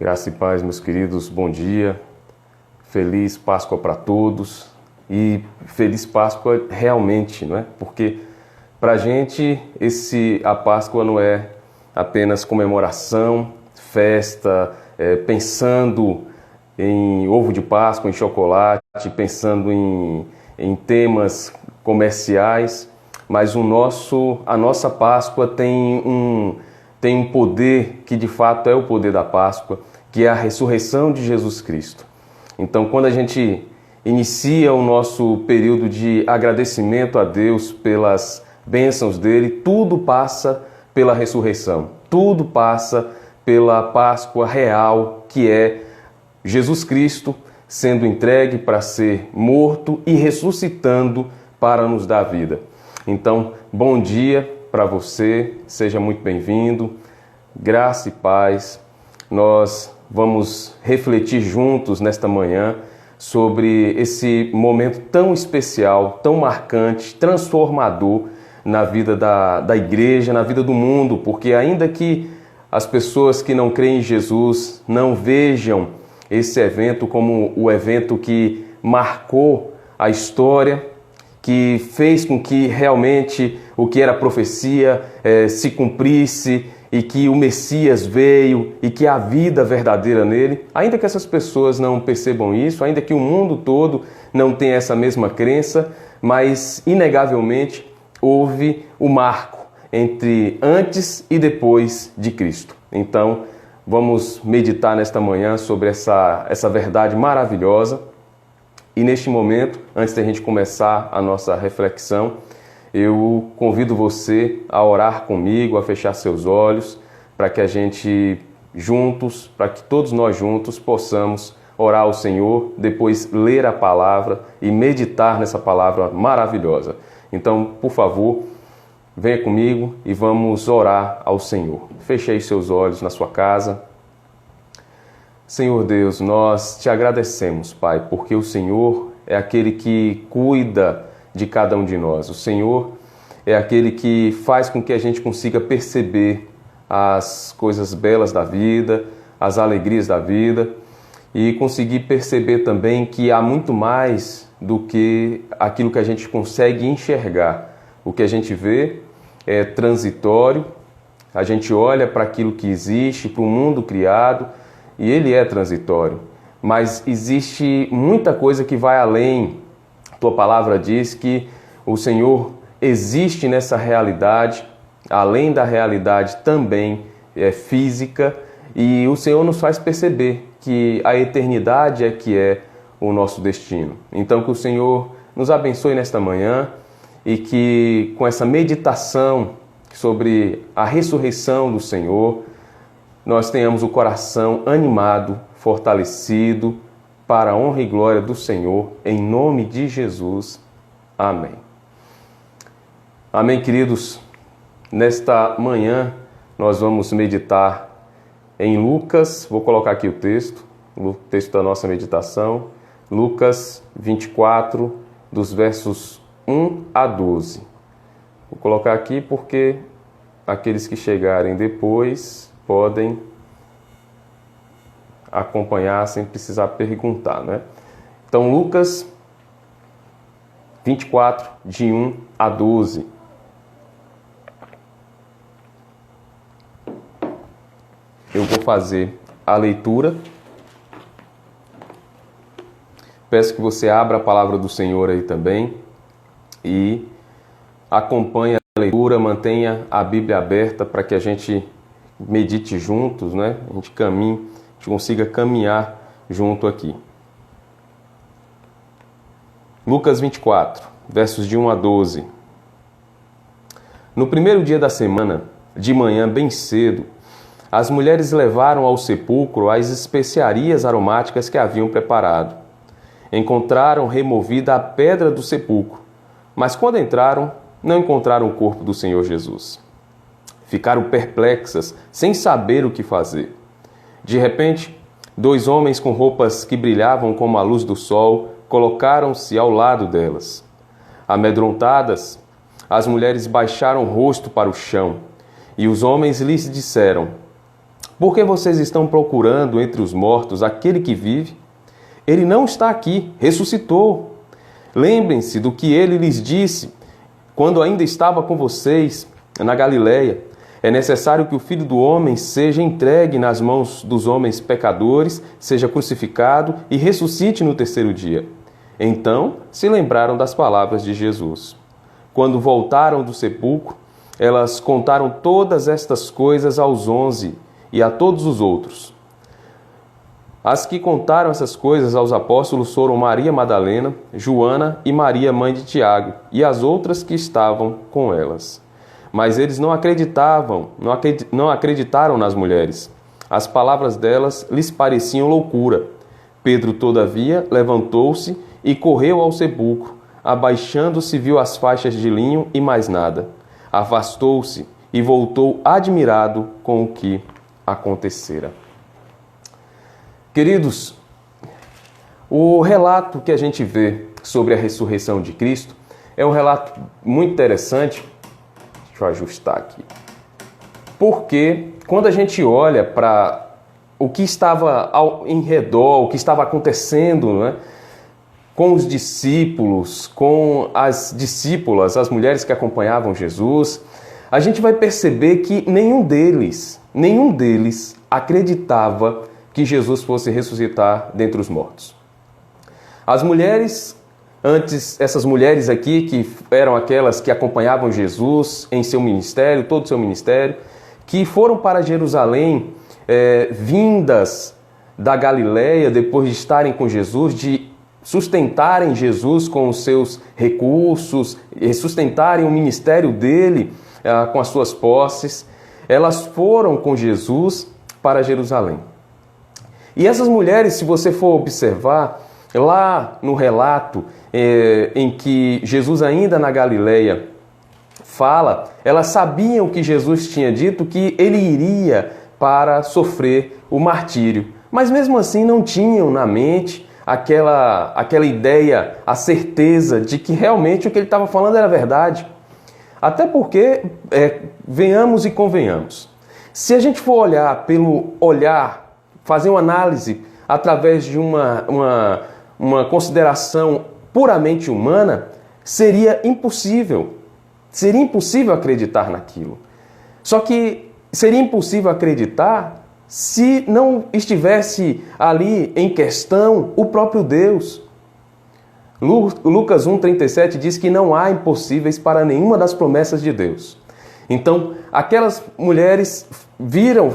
Graça e paz, meus queridos, bom dia, feliz Páscoa para todos e feliz Páscoa realmente, não é? Porque para a gente a Páscoa não é apenas comemoração, festa, pensando em ovo de Páscoa, em chocolate, pensando em temas comerciais, mas a nossa Páscoa tem um poder que de fato é o poder da Páscoa, que é a ressurreição de Jesus Cristo. Então, quando a gente inicia o nosso período de agradecimento a Deus pelas bênçãos dele, tudo passa pela ressurreição, tudo passa pela Páscoa real, que é Jesus Cristo sendo entregue para ser morto e ressuscitando para nos dar vida. Então, bom dia para você, seja muito bem-vindo, graça e paz. Nós vamos refletir juntos nesta manhã sobre esse momento tão especial, tão marcante, transformador na vida da igreja, na vida do mundo, porque ainda que as pessoas que não creem em Jesus não vejam esse evento como o evento que marcou a história, que fez com que realmente o que era profecia se cumprisse e que o Messias veio e que há vida verdadeira nele, ainda que essas pessoas não percebam isso, ainda que o mundo todo não tenha essa mesma crença, mas inegavelmente houve o marco entre antes e depois de Cristo. Então, vamos meditar nesta manhã sobre essa verdade maravilhosa. E neste momento, antes da gente começar a nossa reflexão, eu convido você a orar comigo, a fechar seus olhos, para que a gente juntos, para que todos nós juntos possamos orar ao Senhor, depois ler a palavra e meditar nessa palavra maravilhosa. Então, por favor, venha comigo e vamos orar ao Senhor. Feche aí seus olhos na sua casa. Senhor Deus, nós te agradecemos, Pai, porque o Senhor é aquele que cuida de cada um de nós. O Senhor é aquele que faz com que a gente consiga perceber as coisas belas da vida, as alegrias da vida e conseguir perceber também que há muito mais do que aquilo que a gente consegue enxergar. O que a gente vê é transitório, a gente olha para aquilo que existe, para o mundo criado, e ele é transitório, mas existe muita coisa que vai além. Tua palavra diz que o Senhor existe nessa realidade, além da realidade também é física, e o Senhor nos faz perceber que a eternidade é que é o nosso destino. Então que o Senhor nos abençoe nesta manhã e que com essa meditação sobre a ressurreição do Senhor, nós tenhamos o coração animado, fortalecido, para a honra e glória do Senhor, em nome de Jesus. Amém. Amém, queridos. Nesta manhã, nós vamos meditar em Lucas, vou colocar aqui o texto da nossa meditação, Lucas 24, dos versos 1 a 12. Vou colocar aqui porque aqueles que chegarem depois podem acompanhar sem precisar perguntar, né? Então, Lucas 24, de 1 a 12. Eu vou fazer a leitura. Peço que você abra a palavra do Senhor aí também e acompanhe a leitura, mantenha a Bíblia aberta para que a gente medite juntos, né? A gente consiga caminhar junto aqui. Lucas 24, versos de 1 a 12. No primeiro dia da semana, de manhã bem cedo, as mulheres levaram ao sepulcro as especiarias aromáticas que haviam preparado. Encontraram removida a pedra do sepulcro, mas quando entraram, não encontraram o corpo do Senhor Jesus. Ficaram perplexas, sem saber o que fazer. De repente, 2 homens com roupas que brilhavam como a luz do sol colocaram-se ao lado delas. Amedrontadas, as mulheres baixaram o rosto para o chão, e os homens lhes disseram: Por que vocês estão procurando entre os mortos aquele que vive? Ele não está aqui, ressuscitou. Lembrem-se do que ele lhes disse quando ainda estava com vocês na Galileia. É necessário que o Filho do Homem seja entregue nas mãos dos homens pecadores, seja crucificado e ressuscite no terceiro dia. Então se lembraram das palavras de Jesus. Quando voltaram do sepulcro, elas contaram todas estas coisas aos 11 e a todos os outros. As que contaram essas coisas aos apóstolos foram Maria Madalena, Joana e Maria, mãe de Tiago, e as outras que estavam com elas. Mas eles não acreditaram nas mulheres. As palavras delas lhes pareciam loucura. Pedro, todavia, levantou-se e correu ao sepulcro. Abaixando-se, viu as faixas de linho e mais nada. Afastou-se e voltou admirado com o que acontecera. Queridos, o relato que a gente vê sobre a ressurreição de Cristo é um relato muito interessante. Deixa eu ajustar aqui. Porque quando a gente olha para o que estava em redor, o que estava acontecendo, né, com os discípulos, com as discípulas, as mulheres que acompanhavam Jesus, a gente vai perceber que nenhum deles acreditava que Jesus fosse ressuscitar dentre os mortos. As mulheres, essas mulheres aqui, que eram aquelas que acompanhavam Jesus em seu ministério, todo o seu ministério, que foram para Jerusalém, vindas da Galileia, depois de estarem com Jesus, de sustentarem Jesus com os seus recursos, sustentarem o ministério dele com as suas posses, elas foram com Jesus para Jerusalém. E essas mulheres, se você for observar, lá no relato em que Jesus ainda na Galileia fala, elas sabiam que Jesus tinha dito que ele iria para sofrer o martírio. Mas mesmo assim não tinham na mente aquela ideia, a certeza de que realmente o que ele estava falando era verdade. Até porque, venhamos e convenhamos, se a gente for olhar fazer uma análise através de uma consideração puramente humana, seria impossível acreditar naquilo. Só que seria impossível acreditar se não estivesse ali em questão o próprio Deus. Lucas 1,37 diz que não há impossíveis para nenhuma das promessas de Deus. Então, aquelas mulheres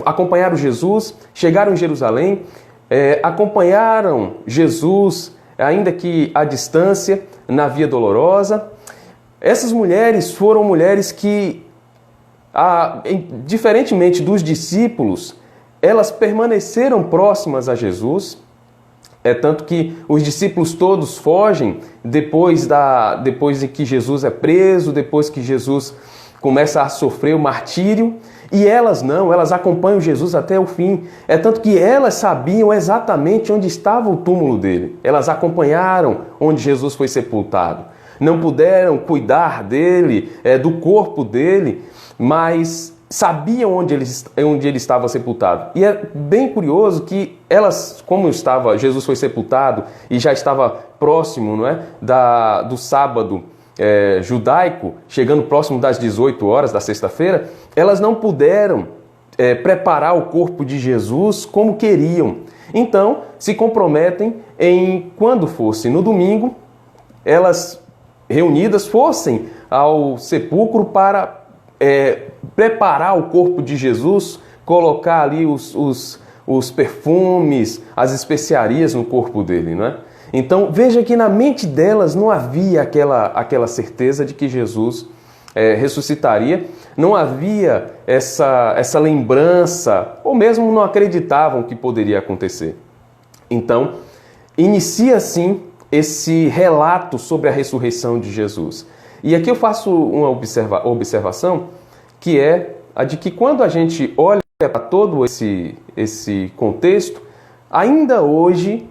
acompanharam Jesus, chegaram em Jerusalém, acompanharam Jesus, ainda que à distância, na Via Dolorosa. Essas mulheres foram mulheres que, diferentemente dos discípulos, elas permaneceram próximas a Jesus. Tanto que os discípulos todos fogem depois de que Jesus é preso, depois que Jesus começa a sofrer o martírio, e elas não, elas acompanham Jesus até o fim. Tanto que elas sabiam exatamente onde estava o túmulo dele. Elas acompanharam onde Jesus foi sepultado. Não puderam cuidar dele, do corpo dele, mas sabiam onde ele estava sepultado. E é bem curioso que elas, Jesus foi sepultado e já estava próximo, não é, do sábado judaico, chegando próximo das 18 horas da sexta-feira, elas não puderam preparar o corpo de Jesus como queriam. Então, se comprometem em, quando fosse no domingo, elas reunidas fossem ao sepulcro para preparar o corpo de Jesus, colocar ali os perfumes, as especiarias no corpo dele, não é? Então, veja que na mente delas não havia aquela certeza de que Jesus ressuscitaria, não havia essa lembrança, ou mesmo não acreditavam que poderia acontecer. Então, inicia assim esse relato sobre a ressurreição de Jesus. E aqui eu faço uma observação, que é a de que quando a gente olha para todo esse contexto, ainda hoje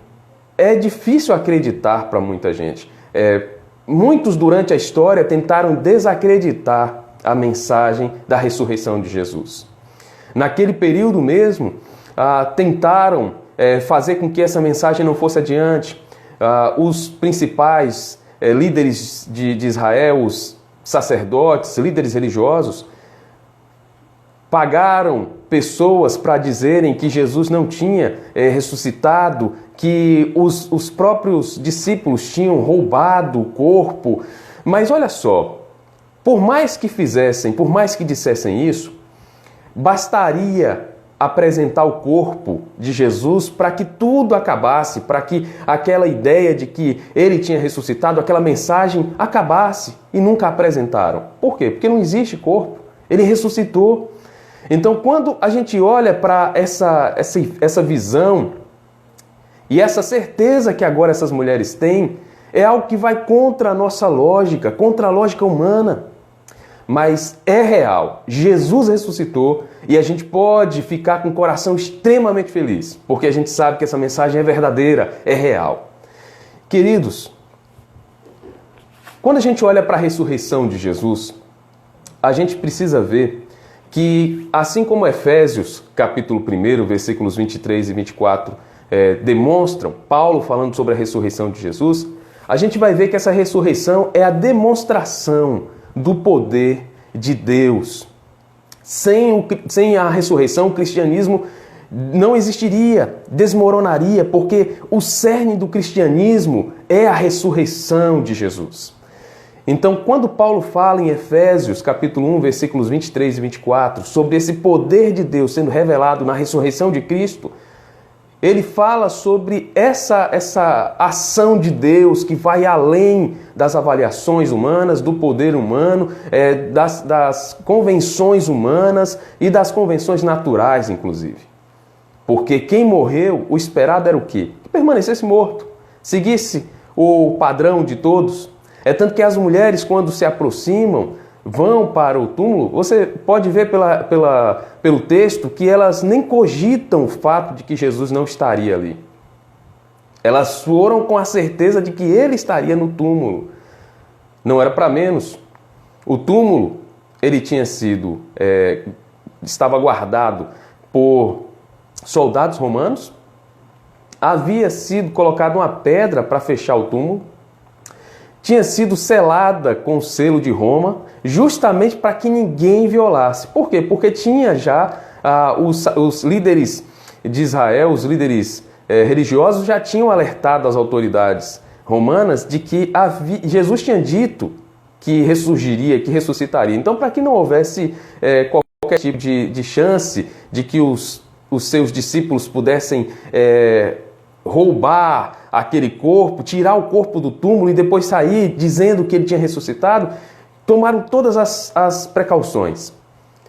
é difícil acreditar para muita gente. Muitos durante a história tentaram desacreditar a mensagem da ressurreição de Jesus. Naquele período mesmo, tentaram fazer com que essa mensagem não fosse adiante. Os principais líderes de Israel, os sacerdotes, líderes religiosos, pagaram pessoas para dizerem que Jesus não tinha ressuscitado, que os próprios discípulos tinham roubado o corpo. Mas olha só, por mais que fizessem, por mais que dissessem isso, bastaria apresentar o corpo de Jesus para que tudo acabasse, para que aquela ideia de que ele tinha ressuscitado, aquela mensagem acabasse, e nunca apresentaram. Por quê? Porque não existe corpo, ele ressuscitou. Então, quando a gente olha para essa visão e essa certeza que agora essas mulheres têm, é algo que vai contra a nossa lógica, contra a lógica humana. Mas é real. Jesus ressuscitou e a gente pode ficar com o coração extremamente feliz, porque a gente sabe que essa mensagem é verdadeira, é real. Queridos, quando a gente olha para a ressurreição de Jesus, a gente precisa ver que, assim como Efésios, capítulo 1, versículos 23 e 24, demonstram, Paulo falando sobre a ressurreição de Jesus, a gente vai ver que essa ressurreição é a demonstração do poder de Deus. Sem a ressurreição, o cristianismo não existiria, desmoronaria, porque o cerne do cristianismo é a ressurreição de Jesus. Então, quando Paulo fala em Efésios, capítulo 1, versículos 23 e 24, sobre esse poder de Deus sendo revelado na ressurreição de Cristo, ele fala sobre essa ação de Deus que vai além das avaliações humanas, do poder humano, das convenções humanas e das convenções naturais, inclusive. Porque quem morreu, o esperado era o quê? Que permanecesse morto, seguisse o padrão de todos. É tanto que as mulheres, quando se aproximam, vão para o túmulo, você pode ver pelo texto que elas nem cogitam o fato de que Jesus não estaria ali. Elas foram com a certeza de que ele estaria no túmulo. Não era para menos. O túmulo, ele tinha sido, estava guardado por soldados romanos, havia sido colocada uma pedra para fechar o túmulo, tinha sido selada com o selo de Roma, justamente para que ninguém violasse. Por quê? Porque tinha já os líderes de Israel, os líderes religiosos, já tinham alertado as autoridades romanas de que Jesus tinha dito que ressurgiria, que ressuscitaria. Então, para que não houvesse qualquer tipo de chance de que os seus discípulos pudessem roubar aquele corpo, tirar o corpo do túmulo e depois sair dizendo que ele tinha ressuscitado, tomaram todas as precauções.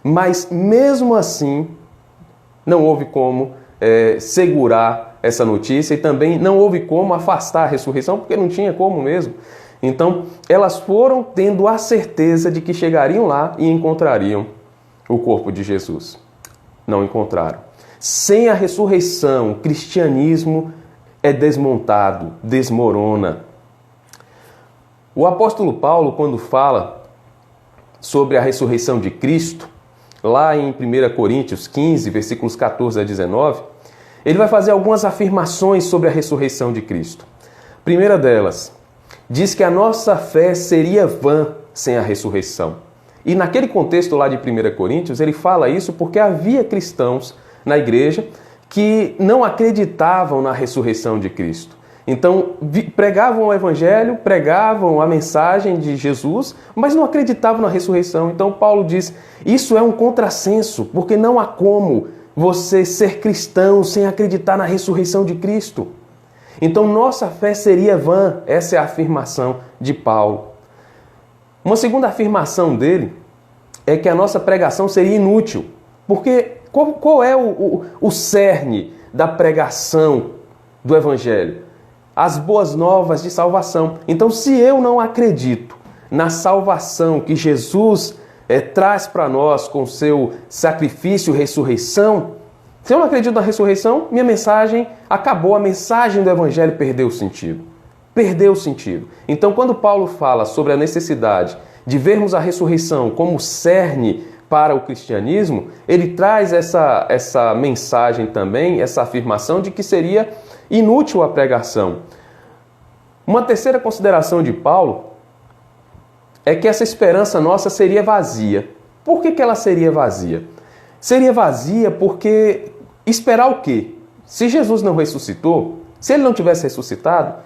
Mas mesmo assim, não houve como segurar essa notícia e também não houve como afastar a ressurreição, porque não tinha como mesmo. Então, elas foram tendo a certeza de que chegariam lá e encontrariam o corpo de Jesus. Não encontraram. Sem a ressurreição, o cristianismo é desmontado, desmorona. O apóstolo Paulo, quando fala sobre a ressurreição de Cristo, lá em 1 Coríntios 15, versículos 14 a 19, ele vai fazer algumas afirmações sobre a ressurreição de Cristo. A primeira delas, diz que a nossa fé seria vã sem a ressurreição. E naquele contexto lá de 1 Coríntios, ele fala isso porque havia cristãos na igreja que não acreditavam na ressurreição de Cristo. Então, pregavam o evangelho, pregavam a mensagem de Jesus, mas não acreditavam na ressurreição. Então, Paulo diz, isso é um contrassenso, porque não há como você ser cristão sem acreditar na ressurreição de Cristo. Então, nossa fé seria vã, essa é a afirmação de Paulo. Uma segunda afirmação dele é que a nossa pregação seria inútil, porque qual é o cerne da pregação do Evangelho? As boas novas de salvação. Então, se eu não acredito na salvação que Jesus traz para nós com o seu sacrifício e ressurreição, se eu não acredito na ressurreição, minha mensagem acabou, a mensagem do Evangelho perdeu o sentido. Perdeu o sentido. Então, quando Paulo fala sobre a necessidade de vermos a ressurreição como cerne para o cristianismo, ele traz essa mensagem também, essa afirmação de que seria inútil a pregação. Uma terceira consideração de Paulo é que essa esperança nossa seria vazia. Por que ela seria vazia? Seria vazia porque esperar o quê? Se Jesus não ressuscitou, se ele não tivesse ressuscitado,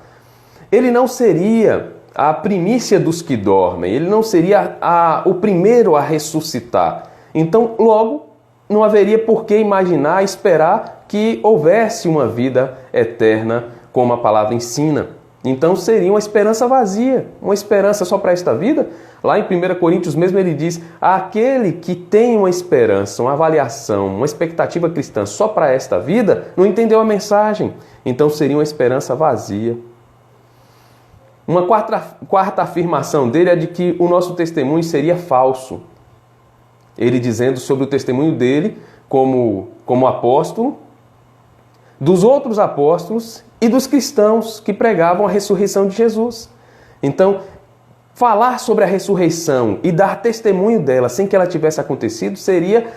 ele não seria a primícia dos que dormem, ele não seria o primeiro a ressuscitar. Então, logo, não haveria por que imaginar, esperar que houvesse uma vida eterna, como a palavra ensina. Então, seria uma esperança vazia, uma esperança só para esta vida. Lá em 1 Coríntios mesmo ele diz, aquele que tem uma esperança, uma avaliação, uma expectativa cristã só para esta vida, não entendeu a mensagem. Então, seria uma esperança vazia. Uma quarta afirmação dele é de que o nosso testemunho seria falso. Ele dizendo sobre o testemunho dele como apóstolo, dos outros apóstolos e dos cristãos que pregavam a ressurreição de Jesus. Então, falar sobre a ressurreição e dar testemunho dela sem que ela tivesse acontecido seria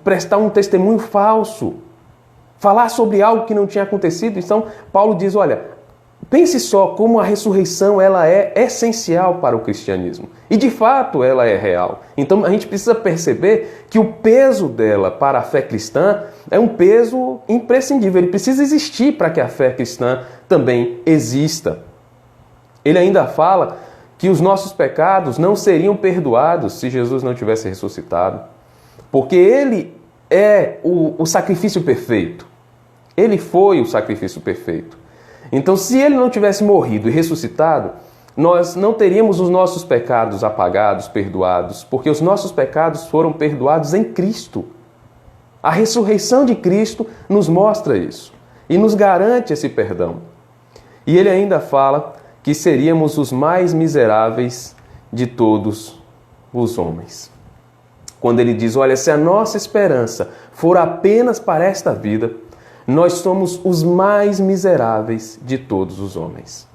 prestar um testemunho falso. Falar sobre algo que não tinha acontecido. Então, Paulo diz, olha, pense só como a ressurreição ela é essencial para o cristianismo. E de fato ela é real. Então a gente precisa perceber que o peso dela para a fé cristã é um peso imprescindível. Ele precisa existir para que a fé cristã também exista. Ele ainda fala que os nossos pecados não seriam perdoados se Jesus não tivesse ressuscitado. Porque ele é o sacrifício perfeito. Ele foi o sacrifício perfeito. Então, se ele não tivesse morrido e ressuscitado, nós não teríamos os nossos pecados apagados, perdoados, porque os nossos pecados foram perdoados em Cristo. A ressurreição de Cristo nos mostra isso e nos garante esse perdão. E ele ainda fala que seríamos os mais miseráveis de todos os homens. Quando ele diz, olha, se a nossa esperança for apenas para esta vida, nós somos os mais miseráveis de todos os homens.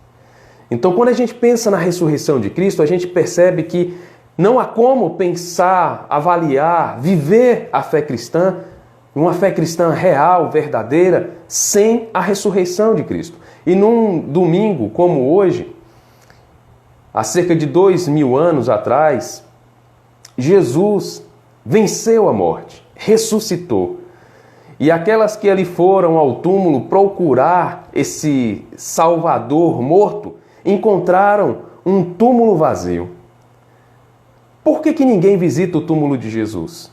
Então, quando a gente pensa na ressurreição de Cristo, a gente percebe que não há como pensar, avaliar, viver a fé cristã, uma fé cristã real, verdadeira, sem a ressurreição de Cristo. E num domingo como hoje, há cerca de 2000 anos atrás, Jesus venceu a morte, ressuscitou. E aquelas que ali foram ao túmulo procurar esse Salvador morto, encontraram um túmulo vazio. Por que ninguém visita o túmulo de Jesus?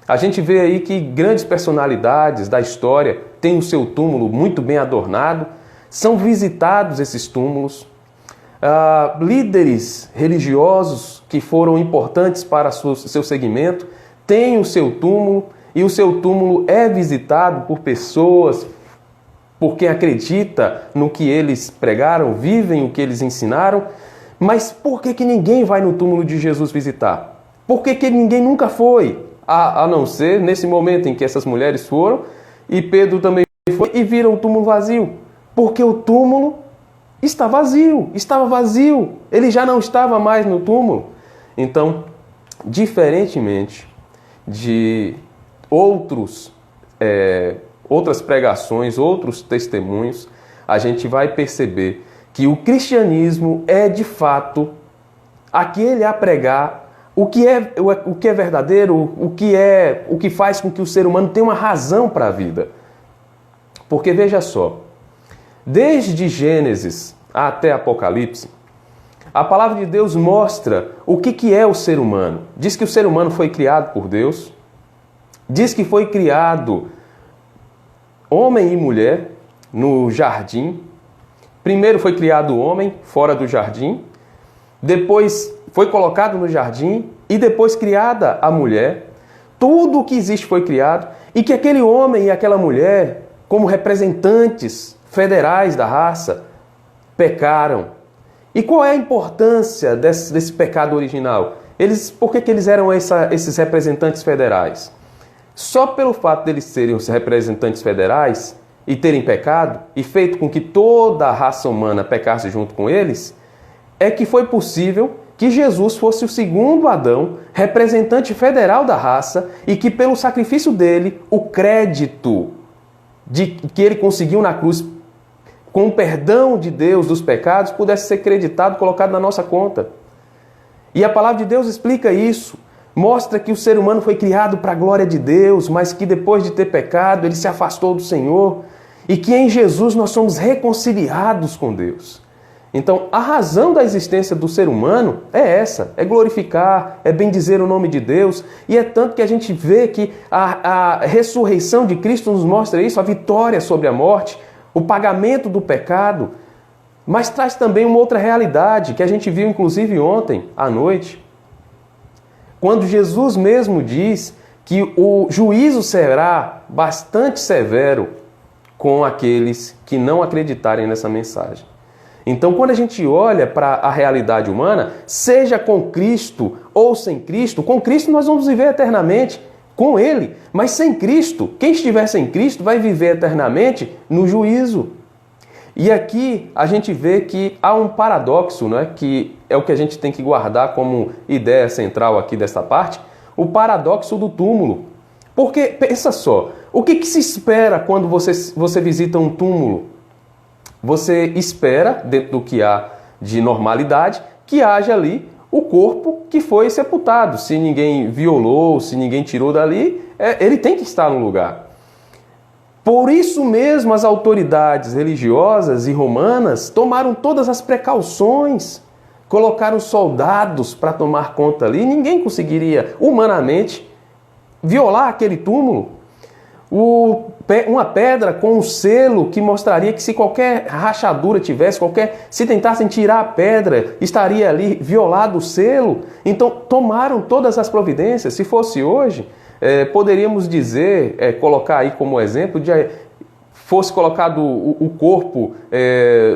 A gente vê aí que grandes personalidades da história têm o seu túmulo muito bem adornado, são visitados esses túmulos. Líderes religiosos que foram importantes para seu segmento têm o seu túmulo, e o seu túmulo é visitado por pessoas, por quem acredita no que eles pregaram, vivem o que eles ensinaram. Mas por que ninguém vai no túmulo de Jesus visitar? Por que ninguém nunca foi? A não ser nesse momento em que essas mulheres foram, e Pedro também foi, e viram o túmulo vazio. Porque o túmulo está vazio, estava vazio. Ele já não estava mais no túmulo. Então, diferentemente de outras pregações, outros testemunhos, a gente vai perceber que o cristianismo é de fato aquele a pregar o que é verdadeiro, o que faz com que o ser humano tenha uma razão para a vida. Porque veja só, desde Gênesis até Apocalipse, a palavra de Deus mostra o que é o ser humano. Diz que o ser humano foi criado por Deus, diz que foi criado homem e mulher no jardim. Primeiro foi criado o homem fora do jardim, depois foi colocado no jardim e depois criada a mulher. Tudo o que existe foi criado e que aquele homem e aquela mulher, como representantes federais da raça, pecaram. E qual é a importância desse pecado original? Por que eles eram esses representantes federais? Só pelo fato deles serem os representantes federais e terem pecado e feito com que toda a raça humana pecasse junto com eles, é que foi possível que Jesus fosse o segundo Adão, representante federal da raça, e que pelo sacrifício dele, o crédito que ele conseguiu na cruz, com o perdão de Deus dos pecados, pudesse ser creditado, colocado na nossa conta. E a palavra de Deus explica isso. Mostra que o ser humano foi criado para a glória de Deus, mas que depois de ter pecado, ele se afastou do Senhor. E que em Jesus nós somos reconciliados com Deus. Então, a razão da existência do ser humano é essa, é glorificar, é bendizer o nome de Deus, e é tanto que a gente vê que a ressurreição de Cristo nos mostra isso, a vitória sobre a morte, o pagamento do pecado, mas traz também uma outra realidade, que a gente viu inclusive ontem à noite, quando Jesus mesmo diz que o juízo será bastante severo com aqueles que não acreditarem nessa mensagem. Então, quando a gente olha para a realidade humana, seja com Cristo ou sem Cristo, com Cristo nós vamos viver eternamente com Ele. Mas sem Cristo, quem estiver sem Cristo vai viver eternamente no juízo. E aqui a gente vê que há um paradoxo, não é? Que é o que a gente tem que guardar como ideia central aqui desta parte, o paradoxo do túmulo. Porque, pensa só, o que se espera quando você visita um túmulo? Você espera, dentro do que há de normalidade, que haja ali o corpo que foi sepultado. Se ninguém violou, se ninguém tirou dali, ele tem que estar no lugar. Por isso mesmo as autoridades religiosas e romanas tomaram todas as precauções, colocaram soldados para tomar conta ali. Ninguém conseguiria, humanamente, violar aquele túmulo. Uma pedra com um selo que mostraria que se qualquer rachadura tivesse, se tentassem tirar a pedra, estaria ali violado o selo. Então tomaram todas as providências. Se fosse hoje, poderíamos dizer, colocar aí como exemplo, fosse colocado o corpo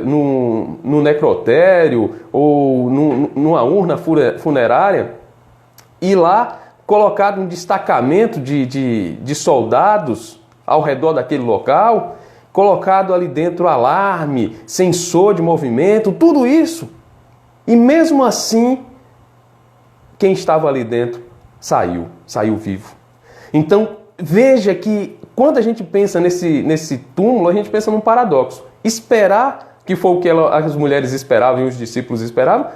no necrotério ou numa urna funerária e lá colocado um destacamento de soldados ao redor daquele local, colocado ali dentro alarme, sensor de movimento, tudo isso. E mesmo assim, quem estava ali dentro saiu vivo. Então, veja que quando a gente pensa nesse túmulo, a gente pensa num paradoxo. Esperar, que foi o que as mulheres esperavam e os discípulos esperavam,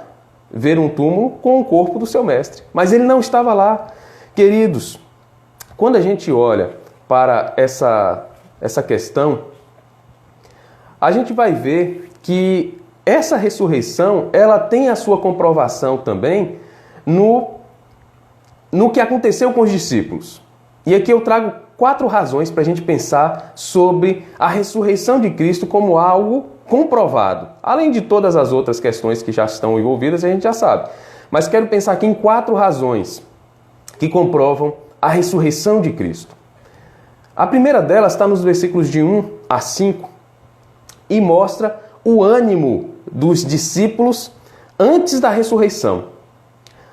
ver um túmulo com o corpo do seu mestre. Mas ele não estava lá. Queridos, quando a gente olha para essa questão, a gente vai ver que essa ressurreição ela tem a sua comprovação também no que aconteceu com os discípulos. E aqui eu trago 4 razões para a gente pensar sobre a ressurreição de Cristo como algo comprovado. Além de todas as outras questões que já estão envolvidas, a gente já sabe. Mas quero pensar aqui em 4 razões que comprovam a ressurreição de Cristo. A primeira delas está nos versículos de 1 a 5 e mostra o ânimo dos discípulos antes da ressurreição.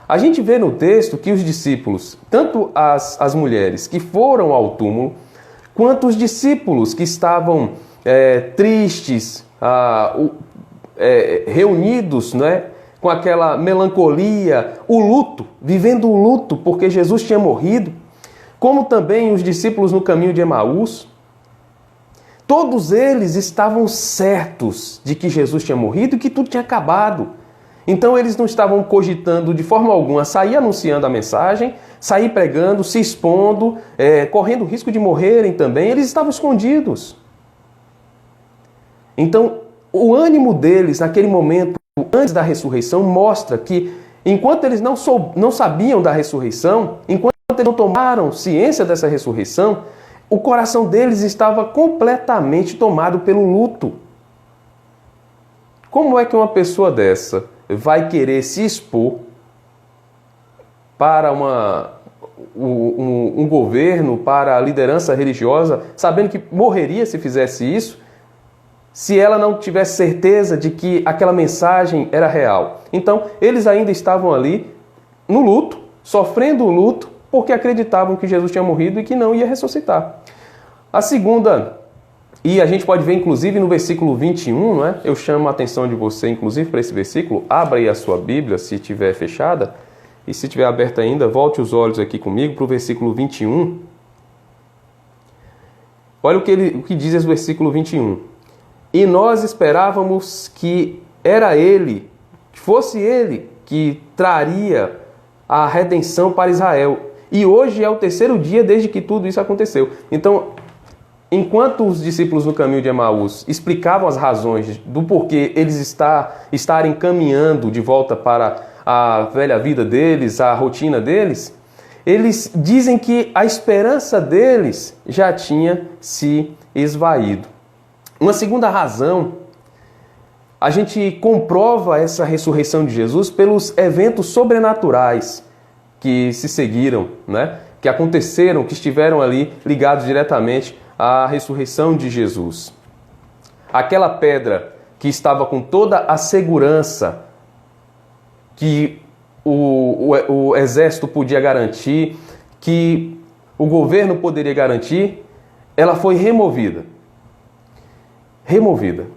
A gente vê no texto que os discípulos, tanto as mulheres que foram ao túmulo, quanto os discípulos que estavam tristes, reunidos, né, com aquela melancolia, o luto, vivendo o luto porque Jesus tinha morrido, como também os discípulos no caminho de Emaús, todos eles estavam certos de que Jesus tinha morrido e que tudo tinha acabado. Então eles não estavam cogitando de forma alguma sair anunciando a mensagem, sair pregando, se expondo, correndo o risco de morrerem também. Eles estavam escondidos. Então o ânimo deles naquele momento, antes da ressurreição, mostra que enquanto eles não sabiam da ressurreição, enquanto eles não tomaram ciência dessa ressurreição, o coração deles estava completamente tomado pelo luto. Como é que uma pessoa dessa vai querer se expor para um governo, para a liderança religiosa, sabendo que morreria se fizesse isso, se ela não tivesse certeza de que aquela mensagem era real? Então, eles ainda estavam ali no luto, sofrendo o luto, porque acreditavam que Jesus tinha morrido e que não ia ressuscitar. A segunda E a gente pode ver, inclusive, no versículo 21, não é? Eu chamo a atenção de você, inclusive, para esse versículo. Abra aí a sua Bíblia, se estiver fechada. E se estiver aberta ainda, volte os olhos aqui comigo para o versículo 21. Olha o que diz esse versículo 21. E nós esperávamos que era Ele, que fosse Ele que traria a redenção para Israel. E hoje é o terceiro dia desde que tudo isso aconteceu. Então, enquanto os discípulos no caminho de Emaús explicavam as razões do porquê eles estarem caminhando de volta para a velha vida deles, a rotina deles, eles dizem que a esperança deles já tinha se esvaído. Uma segunda razão, a gente comprova essa ressurreição de Jesus pelos eventos sobrenaturais que se seguiram, né? Que aconteceram, que estiveram ali ligados diretamente à ressurreição de Jesus. Aquela pedra que estava com toda a segurança que o exército podia garantir, que o governo poderia garantir, ela foi removida. Removida.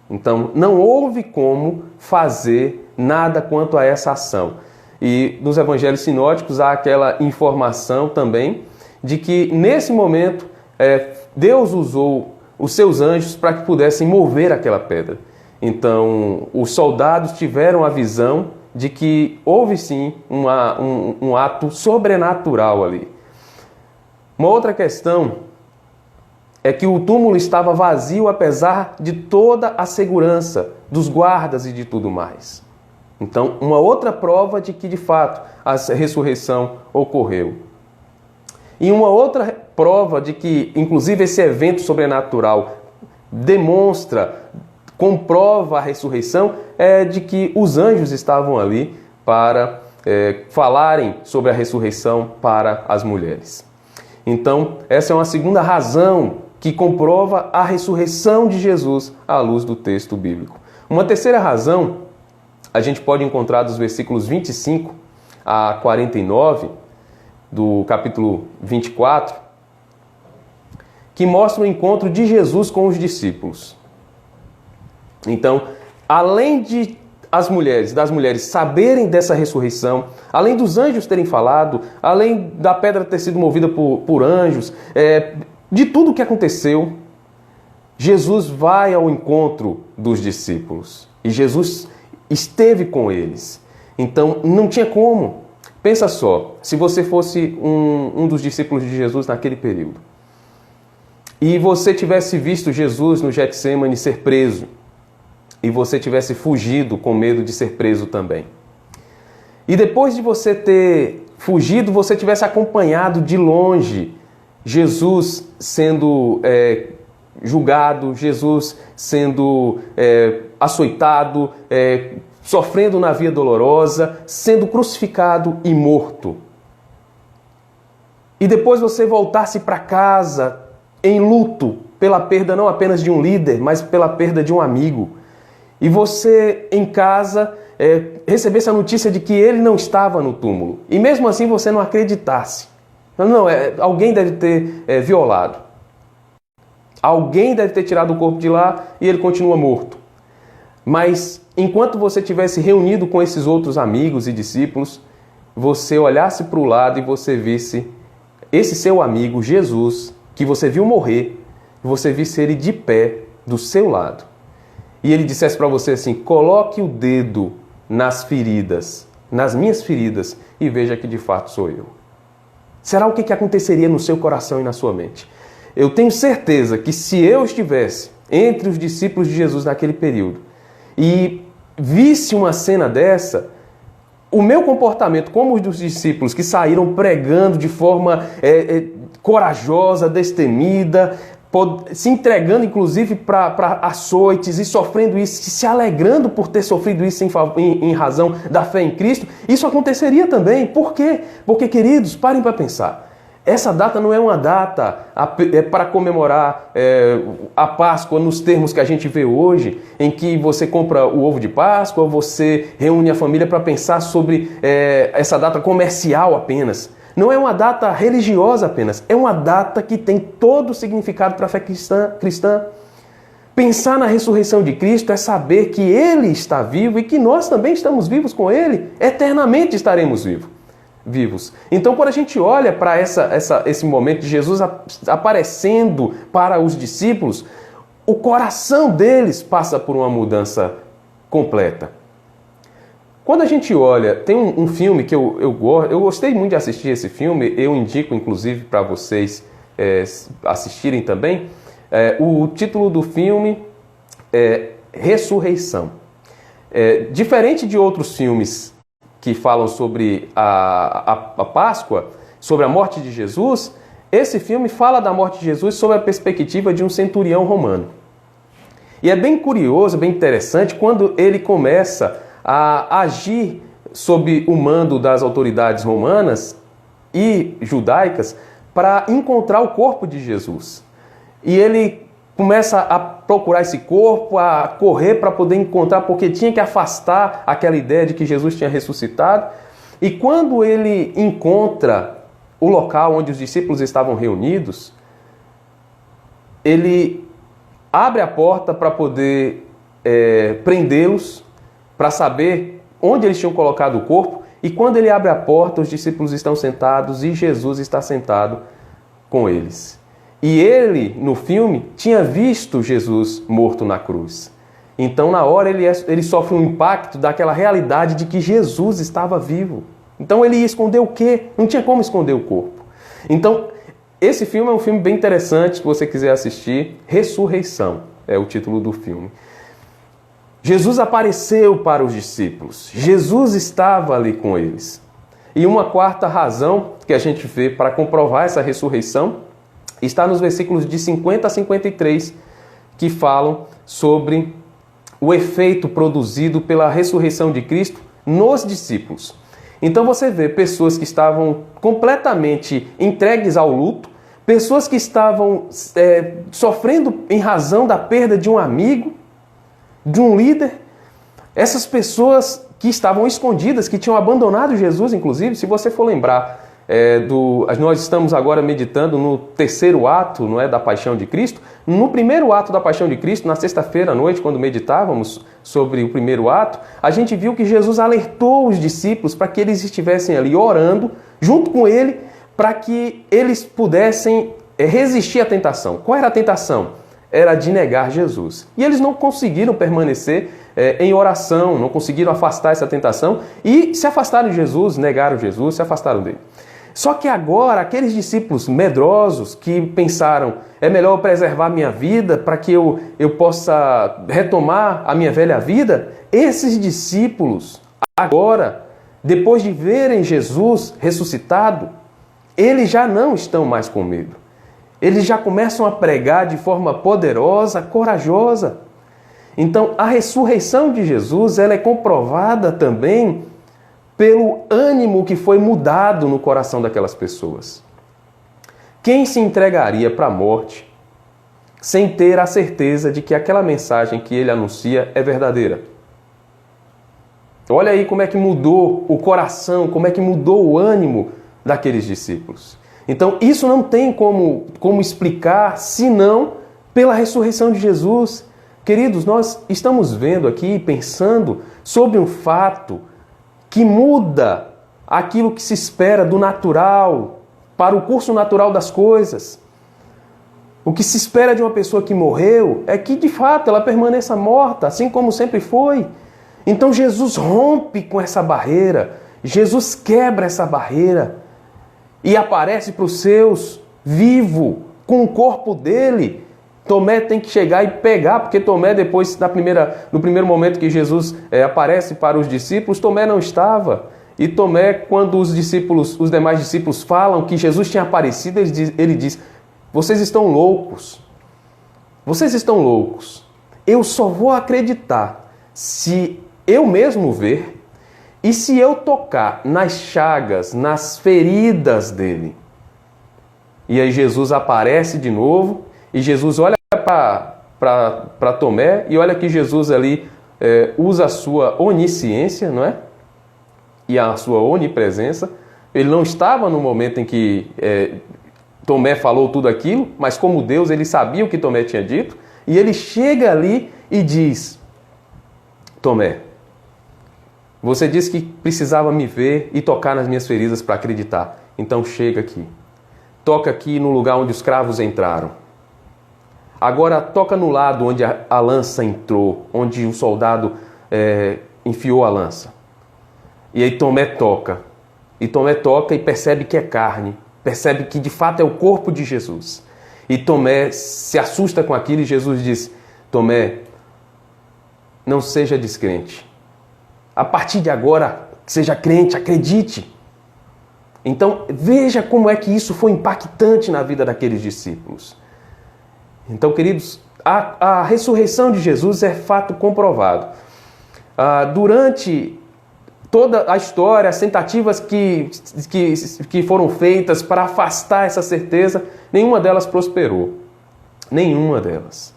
Então, não houve como fazer nada quanto a essa ação. E nos evangelhos sinóticos há aquela informação também de que, nesse momento, Deus usou os seus anjos para que pudessem mover aquela pedra. Então, os soldados tiveram a visão de que houve sim um ato sobrenatural ali. Uma outra questão é que o túmulo estava vazio apesar de toda a segurança dos guardas e de tudo mais. Então, uma outra prova de que de fato a ressurreição ocorreu. E uma outra prova de que, inclusive, esse evento sobrenatural comprova a ressurreição, é de que os anjos estavam ali para falarem sobre a ressurreição para as mulheres. Então, essa é uma segunda razão que comprova a ressurreição de Jesus à luz do texto bíblico. Uma terceira razão, a gente pode encontrar dos versículos 25 a 49, do capítulo 24, que mostra o encontro de Jesus com os discípulos. Então, além das mulheres saberem dessa ressurreição, além dos anjos terem falado, além da pedra ter sido movida por anjos, de tudo o que aconteceu, Jesus vai ao encontro dos discípulos. E Jesus esteve com eles. Então, não tinha como. Pensa só, se você fosse um dos discípulos de Jesus naquele período, e você tivesse visto Jesus no Getsêmani ser preso, e você tivesse fugido com medo de ser preso também. E depois de você ter fugido, você tivesse acompanhado de longe Jesus sendo julgado, Jesus sendo açoitado, sofrendo na via dolorosa, sendo crucificado e morto. E depois você voltasse para casa em luto pela perda não apenas de um líder, mas pela perda de um amigo. E você em casa recebesse a notícia de que ele não estava no túmulo. E mesmo assim você não acreditasse. Não, alguém deve ter violado. Alguém deve ter tirado o corpo de lá e ele continua morto. Mas enquanto você estivesse reunido com esses outros amigos e discípulos, você olhasse para o lado e você visse esse seu amigo, Jesus, que você viu morrer, você visse ele de pé do seu lado. E ele dissesse para você assim: coloque o dedo nas feridas, nas minhas feridas, e veja que de fato sou eu. Será o que aconteceria no seu coração e na sua mente? Eu tenho certeza que se eu estivesse entre os discípulos de Jesus naquele período e visse uma cena dessa, o meu comportamento, como os dos discípulos que saíram pregando de forma corajosa, destemida, se entregando inclusive para açoites e sofrendo isso, se alegrando por ter sofrido isso em razão da fé em Cristo, isso aconteceria também. Por quê? Porque, queridos, parem para pensar. Essa data não é uma data para comemorar a Páscoa nos termos que a gente vê hoje, em que você compra o ovo de Páscoa, você reúne a família para pensar sobre essa data comercial apenas. Não é uma data religiosa apenas, é uma data que tem todo o significado para a fé cristã. Pensar na ressurreição de Cristo é saber que Ele está vivo e que nós também estamos vivos com Ele, eternamente estaremos vivos. Então, quando a gente olha para esse momento de Jesus aparecendo para os discípulos, o coração deles passa por uma mudança completa. Quando a gente olha, tem um filme que eu gostei muito de assistir esse filme, eu indico inclusive para vocês assistirem também. O título do filme é Ressurreição. Diferente de outros filmes que falam sobre a Páscoa, sobre a morte de Jesus, esse filme fala da morte de Jesus sob a perspectiva de um centurião romano. E é bem curioso, bem interessante, quando ele começa a agir sob o mando das autoridades romanas e judaicas para encontrar o corpo de Jesus. E ele começa a procurar esse corpo, a correr para poder encontrar, porque tinha que afastar aquela ideia de que Jesus tinha ressuscitado. E quando ele encontra o local onde os discípulos estavam reunidos, ele abre a porta para poder prendê-los, para saber onde eles tinham colocado o corpo. E quando ele abre a porta, os discípulos estão sentados e Jesus está sentado com eles. E ele, no filme, tinha visto Jesus morto na cruz. Então, na hora, ele sofre um impacto daquela realidade de que Jesus estava vivo. Então, ele ia esconder o quê? Não tinha como esconder o corpo. Então, esse filme é um filme bem interessante, se você quiser assistir. Ressurreição é o título do filme. Jesus apareceu para os discípulos. Jesus estava ali com eles. E uma quarta razão que a gente vê para comprovar essa ressurreição está nos versículos de 50 a 53, que falam sobre o efeito produzido pela ressurreição de Cristo nos discípulos. Então você vê pessoas que estavam completamente entregues ao luto, pessoas que estavam sofrendo em razão da perda de um amigo, de um líder. Essas pessoas que estavam escondidas, que tinham abandonado Jesus, inclusive, se você for lembrar, nós estamos agora meditando no terceiro ato, não é, da Paixão de Cristo. No primeiro ato da Paixão de Cristo, na sexta-feira à noite, quando meditávamos sobre o primeiro ato, a gente viu que Jesus alertou os discípulos para que eles estivessem ali orando junto com ele, para que eles pudessem resistir à tentação. Qual era a tentação? Era de negar Jesus. E eles não conseguiram permanecer em oração, não conseguiram afastar essa tentação e se afastaram de Jesus, negaram Jesus, se afastaram dele. Só que agora, aqueles discípulos medrosos que pensaram, é melhor eu preservar minha vida para que eu possa retomar a minha velha vida, esses discípulos, agora, depois de verem Jesus ressuscitado, eles já não estão mais com medo. Eles já começam a pregar de forma poderosa, corajosa. Então, a ressurreição de Jesus, ela é comprovada também pelo ânimo que foi mudado no coração daquelas pessoas. Quem se entregaria para a morte sem ter a certeza de que aquela mensagem que ele anuncia é verdadeira? Olha aí como é que mudou o coração, como é que mudou o ânimo daqueles discípulos. Então, isso não tem como explicar, senão pela ressurreição de Jesus. Queridos, nós estamos vendo aqui, pensando sobre um fato que muda aquilo que se espera do natural para o curso natural das coisas. O que se espera de uma pessoa que morreu é que, de fato, ela permaneça morta, assim como sempre foi. Então, Jesus rompe com essa barreira, Jesus quebra essa barreira e aparece para os seus vivo, com o corpo dele. Tomé tem que chegar e pegar, porque Tomé, depois no primeiro momento que Jesus aparece para os discípulos, Tomé não estava. E Tomé, quando os demais discípulos falam que Jesus tinha aparecido, ele diz, vocês estão loucos. Vocês estão loucos. Eu só vou acreditar se eu mesmo ver e se eu tocar nas chagas, nas feridas dele. E aí Jesus aparece de novo e Jesus olha para Tomé e olha que Jesus ali usa a sua onisciência, não é? E a sua onipresença Ele não estava no momento em que Tomé falou tudo aquilo, mas como Deus, ele sabia o que Tomé tinha dito, e ele chega ali e diz: Tomé, você disse que precisava me ver e tocar nas minhas feridas para acreditar. Então chega aqui. Toca aqui no lugar onde os cravos entraram. Agora toca no lado onde a lança entrou, onde o soldado enfiou a lança. E aí Tomé toca. E Tomé toca e percebe que é carne. Percebe que de fato é o corpo de Jesus. E Tomé se assusta com aquilo e Jesus diz: Tomé, não seja descrente. A partir de agora, seja crente, acredite. Então, veja como é que isso foi impactante na vida daqueles discípulos. Então, queridos, a ressurreição de Jesus é fato comprovado. Durante toda a história, as tentativas que foram feitas para afastar essa certeza, nenhuma delas prosperou. Nenhuma delas.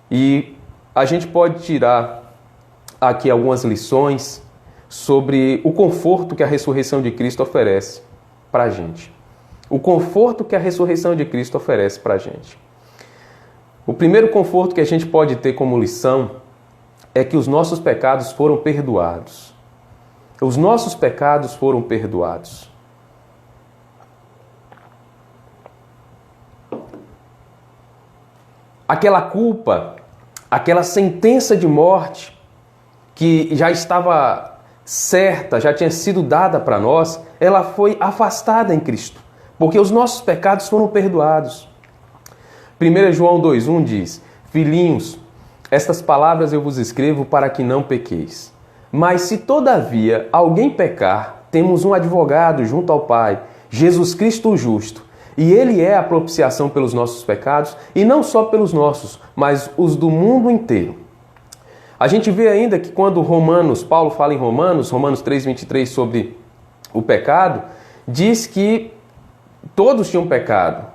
E a gente pode tirar aqui algumas lições sobre o conforto que a ressurreição de Cristo oferece para a gente. O conforto que a ressurreição de Cristo oferece para a gente. O primeiro conforto que a gente pode ter como lição é que os nossos pecados foram perdoados. Os nossos pecados foram perdoados. Aquela culpa, aquela sentença de morte que já estava certa, já tinha sido dada para nós, ela foi afastada em Cristo, porque os nossos pecados foram perdoados. 1 João 2,1 diz: Filhinhos, estas palavras eu vos escrevo para que não pequeis. Mas se todavia alguém pecar, temos um advogado junto ao Pai, Jesus Cristo o justo, e ele é a propiciação pelos nossos pecados, e não só pelos nossos, mas os do mundo inteiro. A gente vê ainda que quando Paulo fala em Romanos 3,23 sobre o pecado, diz que todos tinham pecado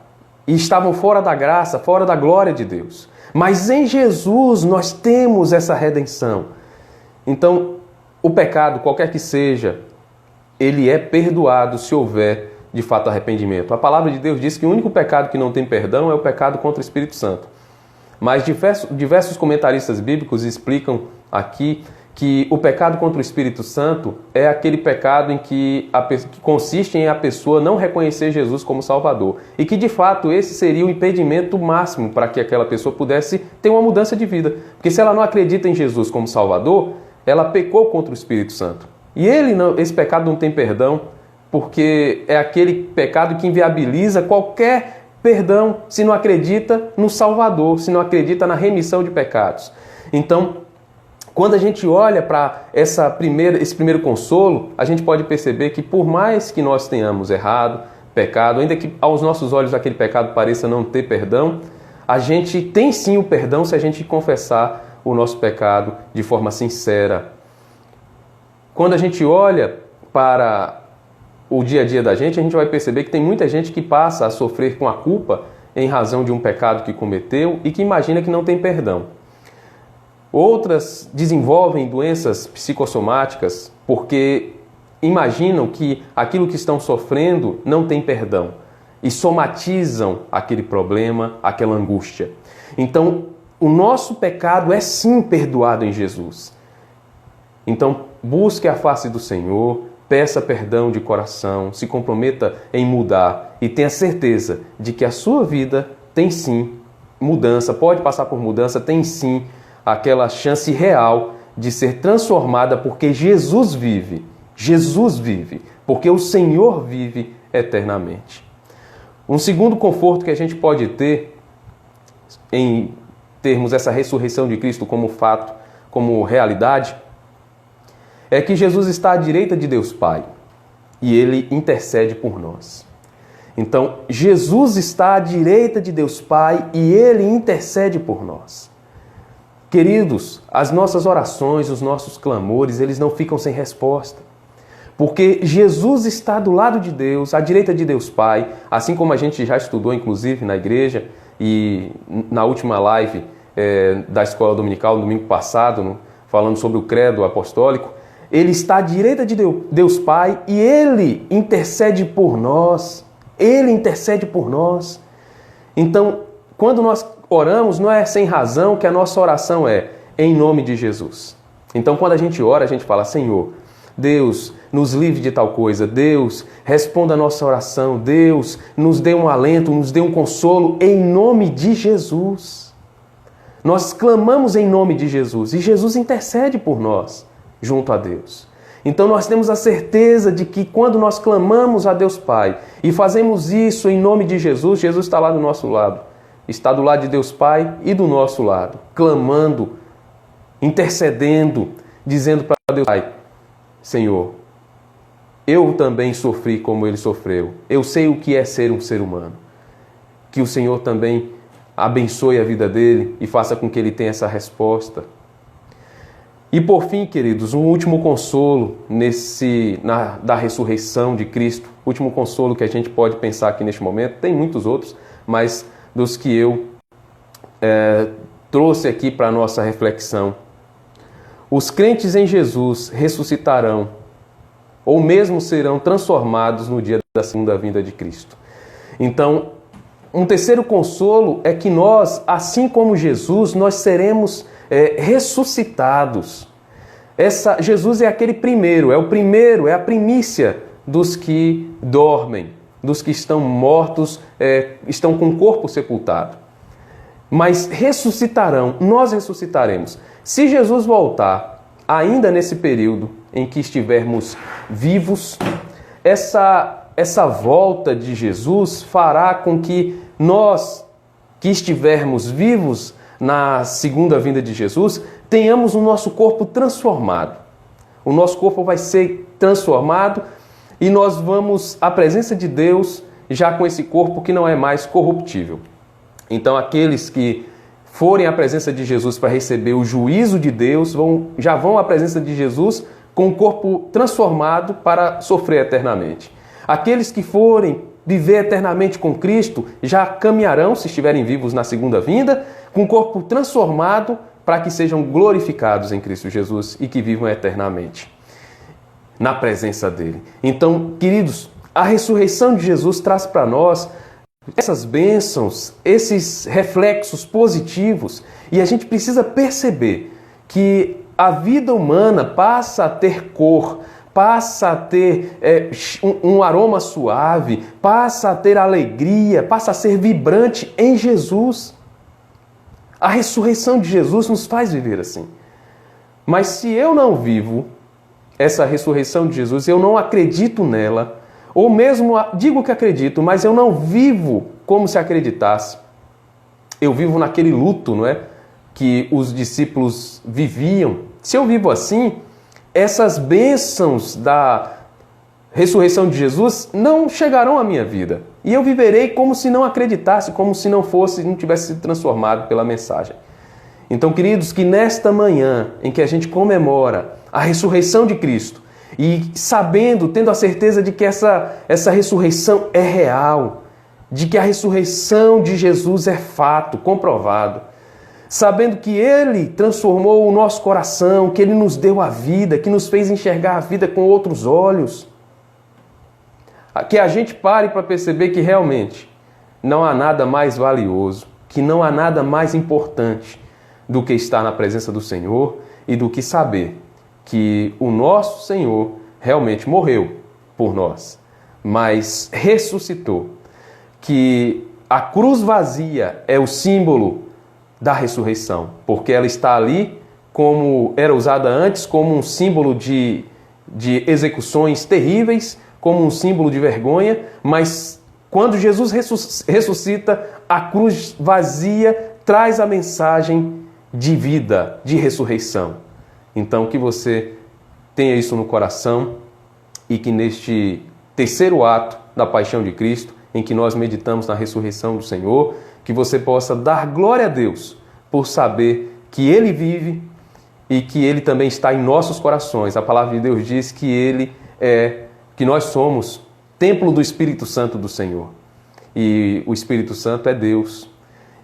e estavam fora da graça, fora da glória de Deus. Mas em Jesus nós temos essa redenção. Então, o pecado, qualquer que seja, ele é perdoado se houver de fato arrependimento. A palavra de Deus diz que o único pecado que não tem perdão é o pecado contra o Espírito Santo. Mas diversos comentaristas bíblicos explicam aqui que o pecado contra o Espírito Santo é aquele pecado em que consiste em a pessoa não reconhecer Jesus como Salvador. E que, de fato, esse seria o impedimento máximo para que aquela pessoa pudesse ter uma mudança de vida. Porque se ela não acredita em Jesus como Salvador, ela pecou contra o Espírito Santo. E esse pecado não tem perdão, porque é aquele pecado que inviabiliza qualquer perdão se não acredita no Salvador, se não acredita na remissão de pecados. Então, quando a gente olha para esse primeiro consolo, a gente pode perceber que por mais que nós tenhamos errado, pecado, ainda que aos nossos olhos aquele pecado pareça não ter perdão, a gente tem sim o perdão se a gente confessar o nosso pecado de forma sincera. Quando a gente olha para o dia a dia da gente, a gente vai perceber que tem muita gente que passa a sofrer com a culpa em razão de um pecado que cometeu e que imagina que não tem perdão. Outras desenvolvem doenças psicossomáticas porque imaginam que aquilo que estão sofrendo não tem perdão e somatizam aquele problema, aquela angústia. Então, o nosso pecado é sim perdoado em Jesus. Então, busque a face do Senhor, peça perdão de coração, se comprometa em mudar e tenha certeza de que a sua vida tem sim mudança, pode passar por mudança, tem sim aquela chance real de ser transformada porque Jesus vive. Jesus vive, porque o Senhor vive eternamente. Um segundo conforto que a gente pode ter em termos essa ressurreição de Cristo como fato, como realidade, é que Jesus está à direita de Deus Pai e Ele intercede por nós. Então, Jesus está à direita de Deus Pai e Ele intercede por nós. Queridos, as nossas orações, os nossos clamores, eles não ficam sem resposta. Porque Jesus está do lado de Deus, à direita de Deus Pai, assim como a gente já estudou, inclusive, na igreja e na última live da Escola Dominical, no domingo passado, falando sobre o credo apostólico. Ele está à direita de Deus Pai e Ele intercede por nós. Ele intercede por nós. Então, quando nós oramos, não é sem razão que a nossa oração é em nome de Jesus. Então, quando a gente ora, a gente fala: Senhor, Deus, nos livre de tal coisa. Deus, responda a nossa oração. Deus, nos dê um alento, nos dê um consolo em nome de Jesus. Nós clamamos em nome de Jesus e Jesus intercede por nós junto a Deus. Então nós temos a certeza de que quando nós clamamos a Deus Pai e fazemos isso em nome de Jesus, Jesus está lá do nosso lado. Está do lado de Deus Pai e do nosso lado, clamando, intercedendo, dizendo para Deus Pai: Senhor, eu também sofri como ele sofreu. Eu sei o que é ser um ser humano. Que o Senhor também abençoe a vida dele e faça com que ele tenha essa resposta. E por fim, queridos, um último consolo da ressurreição de Cristo, último consolo que a gente pode pensar aqui neste momento, tem muitos outros, mas dos que eu trouxe aqui para a nossa reflexão. Os crentes em Jesus ressuscitarão, ou mesmo serão transformados no dia da segunda vinda de Cristo. Então, um terceiro consolo é que nós, assim como Jesus, nós seremos ressuscitados. Jesus é aquele primeiro, é a primícia dos que dormem, dos que estão mortos, estão com o corpo sepultado. Mas ressuscitarão, nós ressuscitaremos. Se Jesus voltar, ainda nesse período em que estivermos vivos, essa volta de Jesus fará com que nós, que estivermos vivos na segunda vinda de Jesus, tenhamos o nosso corpo transformado. O nosso corpo vai ser transformado e nós vamos à presença de Deus já com esse corpo que não é mais corruptível. Então aqueles que forem à presença de Jesus para receber o juízo de Deus já vão à presença de Jesus com o corpo transformado para sofrer eternamente. Aqueles que forem viver eternamente com Cristo já caminharão, se estiverem vivos na segunda vinda, com o corpo transformado para que sejam glorificados em Cristo Jesus e que vivam eternamente na presença dele. Então, queridos, a ressurreição de Jesus traz para nós essas bênçãos, esses reflexos positivos, e a gente precisa perceber que a vida humana passa a ter cor, passa a ter um aroma suave, passa a ter alegria, passa a ser vibrante em Jesus. A ressurreição de Jesus nos faz viver assim. Mas se eu não vivo essa ressurreição de Jesus, eu não acredito nela, ou mesmo digo que acredito, mas eu não vivo como se acreditasse. Eu vivo naquele luto, não é? Que os discípulos viviam. Se eu vivo assim, essas bênçãos da ressurreição de Jesus não chegarão à minha vida. E eu viverei como se não acreditasse, como se não tivesse sido transformado pela mensagem. Então, queridos, que nesta manhã em que a gente comemora a ressurreição de Cristo, e sabendo, tendo a certeza de que essa ressurreição é real, de que a ressurreição de Jesus é fato, comprovado, sabendo que Ele transformou o nosso coração, que Ele nos deu a vida, que nos fez enxergar a vida com outros olhos, que a gente pare para perceber que realmente não há nada mais valioso, que não há nada mais importante do que estar na presença do Senhor e do que saber que o nosso Senhor realmente morreu por nós, mas ressuscitou, que a cruz vazia é o símbolo da ressurreição, porque ela está ali como era usada antes, como um símbolo de execuções terríveis, como um símbolo de vergonha, mas quando Jesus ressuscita, a cruz vazia traz a mensagem de vida, de ressurreição. Então que você tenha isso no coração e que neste terceiro ato da paixão de Cristo, em que nós meditamos na ressurreição do Senhor, que você possa dar glória a Deus por saber que Ele vive e que Ele também está em nossos corações. A palavra de Deus diz que que nós somos templo do Espírito Santo do Senhor. E o Espírito Santo é Deus.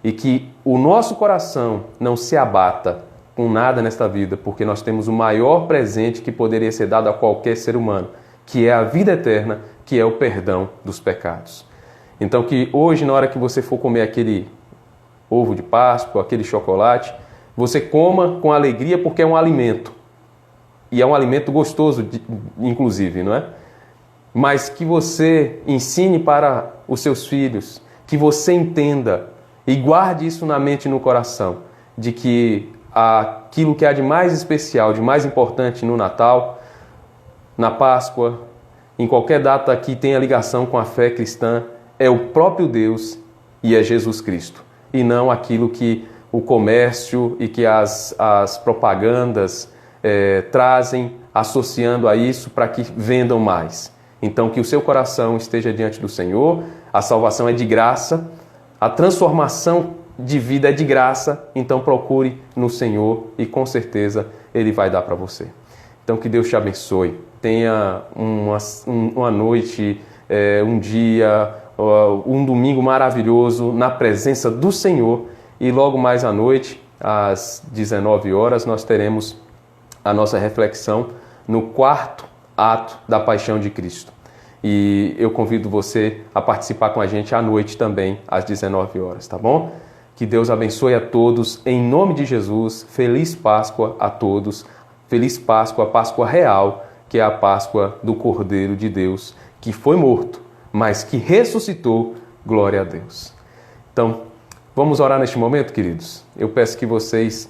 E que o nosso coração não se abata com nada nesta vida, porque nós temos o maior presente que poderia ser dado a qualquer ser humano, que é a vida eterna, que é o perdão dos pecados. Então que hoje, na hora que você for comer aquele ovo de Páscoa, aquele chocolate, você coma com alegria, porque é um alimento. E é um alimento gostoso, inclusive, não é? Mas que você ensine para os seus filhos, que você entenda e guarde isso na mente e no coração, de que aquilo que há de mais especial, de mais importante no Natal, na Páscoa, em qualquer data que tenha ligação com a fé cristã, é o próprio Deus e é Jesus Cristo, e não aquilo que o comércio e que as propagandas trazem, associando a isso para que vendam mais. Então, que o seu coração esteja diante do Senhor, a salvação é de graça, a transformação de vida é de graça, então procure no Senhor e com certeza Ele vai dar para você. Então, que Deus te abençoe. Tenha uma noite, um dia, um domingo maravilhoso na presença do Senhor. E logo mais à noite, às 19 horas, nós teremos a nossa reflexão no quarto ato da Paixão de Cristo. E eu convido você a participar com a gente à noite também, às 19 horas, tá bom? Que Deus abençoe a todos, em nome de Jesus. Feliz Páscoa a todos. Feliz Páscoa, a Páscoa real, que é a Páscoa do Cordeiro de Deus, que foi morto, mas que ressuscitou. Glória a Deus. Então, vamos orar neste momento, queridos? Eu peço que vocês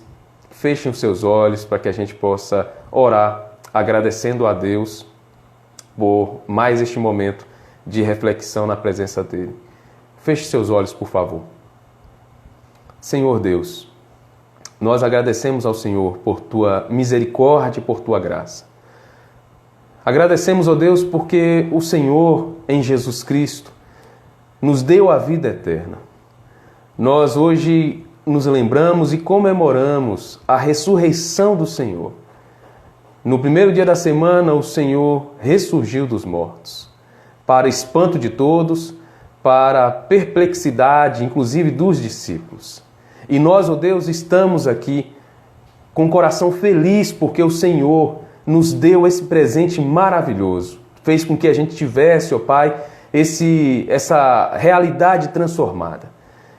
fechem os seus olhos para que a gente possa orar, agradecendo a Deus por mais este momento de reflexão na presença dEle. Feche seus olhos, por favor. Senhor Deus, nós agradecemos ao Senhor por Tua misericórdia e por Tua graça. Agradecemos, ó Deus, porque o Senhor, em Jesus Cristo, nos deu a vida eterna. Nós hoje nos lembramos e comemoramos a ressurreição do Senhor. No primeiro dia da semana, o Senhor ressurgiu dos mortos, para espanto de todos, para perplexidade, inclusive dos discípulos. E nós, ó Deus, estamos aqui com o coração feliz, porque o Senhor nos deu esse presente maravilhoso. Fez com que a gente tivesse, ó Pai, essa realidade transformada.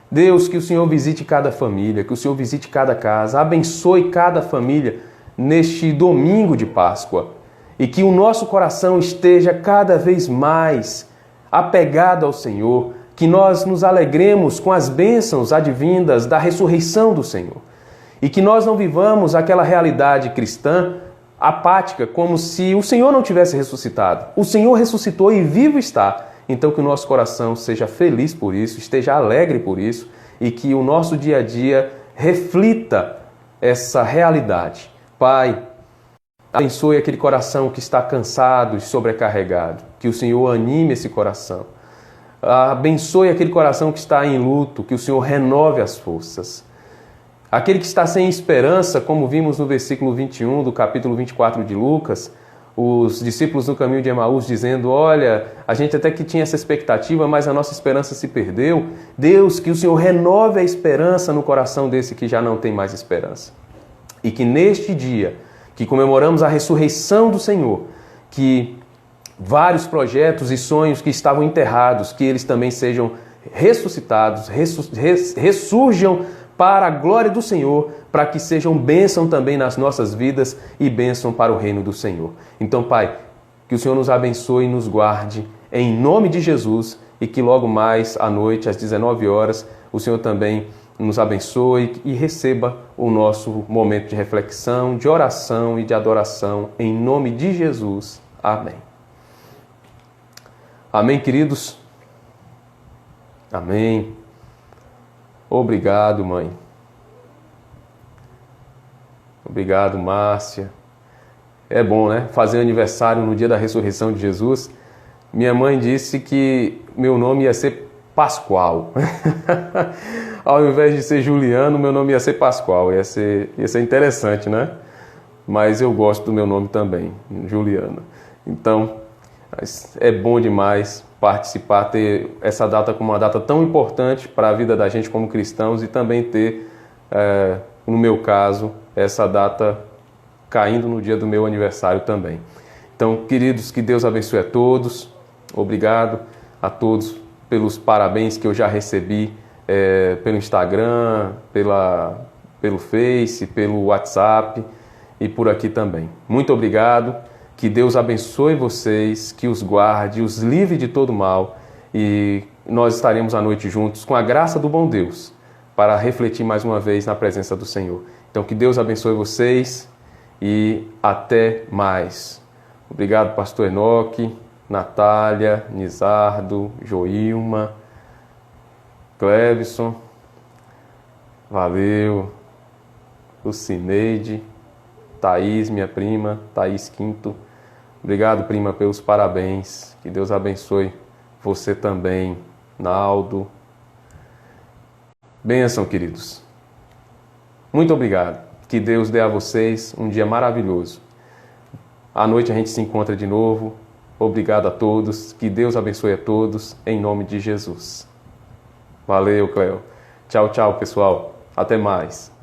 Deus, que o Senhor visite cada família, que o Senhor visite cada casa, abençoe cada família neste domingo de Páscoa e que o nosso coração esteja cada vez mais apegado ao Senhor, que nós nos alegremos com as bênçãos advindas da ressurreição do Senhor e que nós não vivamos aquela realidade cristã apática, como se o Senhor não tivesse ressuscitado. O Senhor ressuscitou e vivo está. Então que o nosso coração seja feliz por isso, esteja alegre por isso e que o nosso dia a dia reflita essa realidade. Pai, abençoe aquele coração que está cansado e sobrecarregado, que o Senhor anime esse coração. Abençoe aquele coração que está em luto, que o Senhor renove as forças. Aquele que está sem esperança, como vimos no versículo 21 do capítulo 24 de Lucas, os discípulos no caminho de Emaús dizendo, olha, a gente até que tinha essa expectativa, mas a nossa esperança se perdeu. Deus, que o Senhor renove a esperança no coração desse que já não tem mais esperança. E que neste dia, que comemoramos a ressurreição do Senhor, que vários projetos e sonhos que estavam enterrados, que eles também sejam ressuscitados, ressurjam para a glória do Senhor, para que sejam bênção também nas nossas vidas e bênção para o reino do Senhor. Então, Pai, que o Senhor nos abençoe e nos guarde, em nome de Jesus, e que logo mais à noite, às 19 horas, o Senhor também nos abençoe e receba o nosso momento de reflexão, de oração e de adoração, em nome de Jesus. Amém. Amém, queridos? Amém. Obrigado, mãe. Obrigado, Márcia. É bom, né? Fazer aniversário no dia da ressurreição de Jesus. Minha mãe disse que meu nome ia ser Pascoal. Ao invés de ser Juliano, meu nome ia ser Pascoal. Ia ser interessante, né? Mas eu gosto do meu nome também, Juliano. Então, é bom demais participar, ter essa data como uma data tão importante para a vida da gente como cristãos e também ter no meu caso, essa data caindo no dia do meu aniversário também. Então, queridos, que Deus abençoe a todos. Obrigado a todos pelos parabéns que eu já recebi pelo Instagram, pelo Face, pelo WhatsApp e por aqui também. Muito obrigado. Que Deus abençoe vocês, que os guarde, os livre de todo mal, e nós estaremos à noite juntos com a graça do bom Deus para refletir mais uma vez na presença do Senhor. Então, que Deus abençoe vocês e até mais. Obrigado, pastor Enoque, Natália, Nizardo, Joilma, Clebson, valeu, Lucineide, Thaís, minha prima, Thaís Quinto. Obrigado, prima, pelos parabéns. Que Deus abençoe você também, Naldo. Bênção, queridos. Muito obrigado. Que Deus dê a vocês um dia maravilhoso. À noite a gente se encontra de novo. Obrigado a todos. Que Deus abençoe a todos, em nome de Jesus. Valeu, Cleo. Tchau, tchau, pessoal. Até mais.